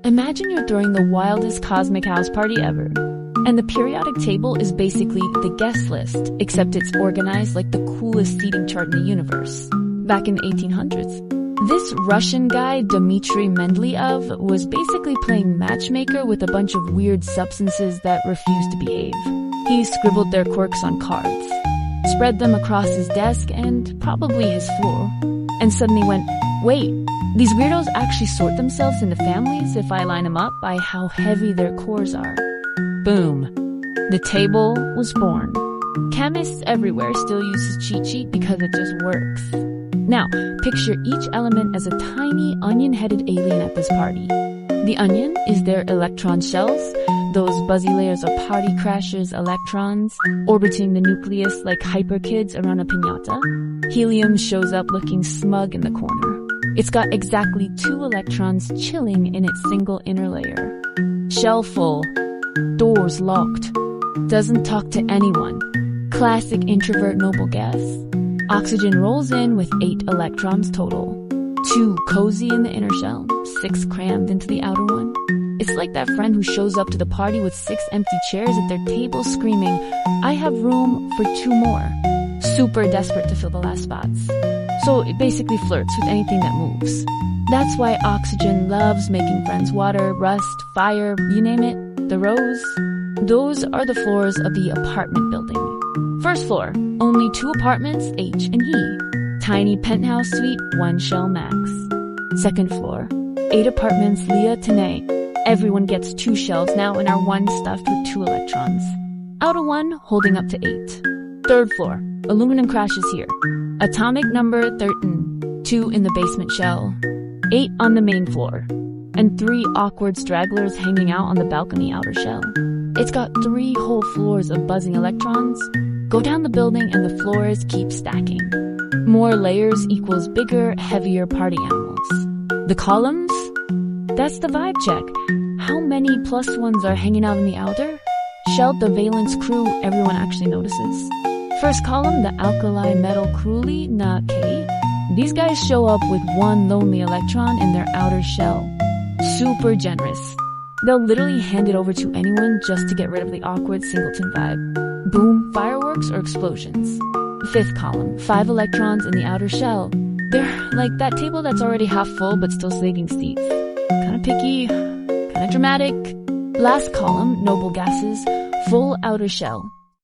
Imagine you're throwing the wildest cosmic house party ever. And the periodic table is basically the guest list, except it's organized like the coolest seating chart in the universe. Back in the 1800s. This Russian guy, Dmitry Mendeleev, was basically playing matchmaker with a bunch of weird substances that refused to behave. He scribbled their quirks on cards, spread them across his desk and probably his floor, and suddenly went, wait, these weirdos actually sort themselves into families if I line them up by how heavy their cores are. Boom. The table was born. Chemists everywhere still use his cheat sheet because it just works. Now, picture each element as a tiny onion-headed alien at this party. The onion is their electron shells, those buzzy layers of party crashers' electrons, orbiting the nucleus like hyper kids around a piñata. Helium shows up looking smug in the corner. It's got exactly 2 electrons chilling in its single inner layer. Shell full. Doors locked. Doesn't talk to anyone. Classic introvert noble gas. Oxygen rolls in with 8 electrons total. 2 cozy in the inner shell, 6 crammed into the outer one. It's like that friend who shows up to the party with 6 empty chairs at their table screaming, I have room for 2 more. Super desperate to fill the last spots. So it basically flirts with anything that moves. That's why oxygen loves making friends water, rust, fire, you name it, the rose. Those are the floors of the apartment building. First floor, only 2 apartments, H and E. Tiny penthouse suite, 1 shell max. Second floor, 8 apartments, Leah, Tanae. Everyone gets 2 shells now and are 1 stuffed with 2 electrons. Outer 1 holding up to 8. Third floor, aluminum crashes here. Atomic number 13, 2 in the basement shell. 8 on the main floor. And 3 awkward stragglers hanging out on the balcony outer shell. It's got 3 whole floors of buzzing electrons. Go down the building and the floors keep stacking. More layers equals bigger, heavier party animals. The columns? That's the vibe check. How many +1s are hanging out in the outer? Shelled the valence crew everyone actually notices. First column, the alkali metal crewly, not K. These guys show up with 1 lonely electron in their outer shell. Super generous. They'll literally hand it over to anyone just to get rid of the awkward singleton vibe. Boom, fireworks or explosions. Fifth column, 5 electrons in the outer shell. They're like that table that's already half full but still saving seats. Kinda picky, kinda dramatic. Last column, noble gases, full outer shell.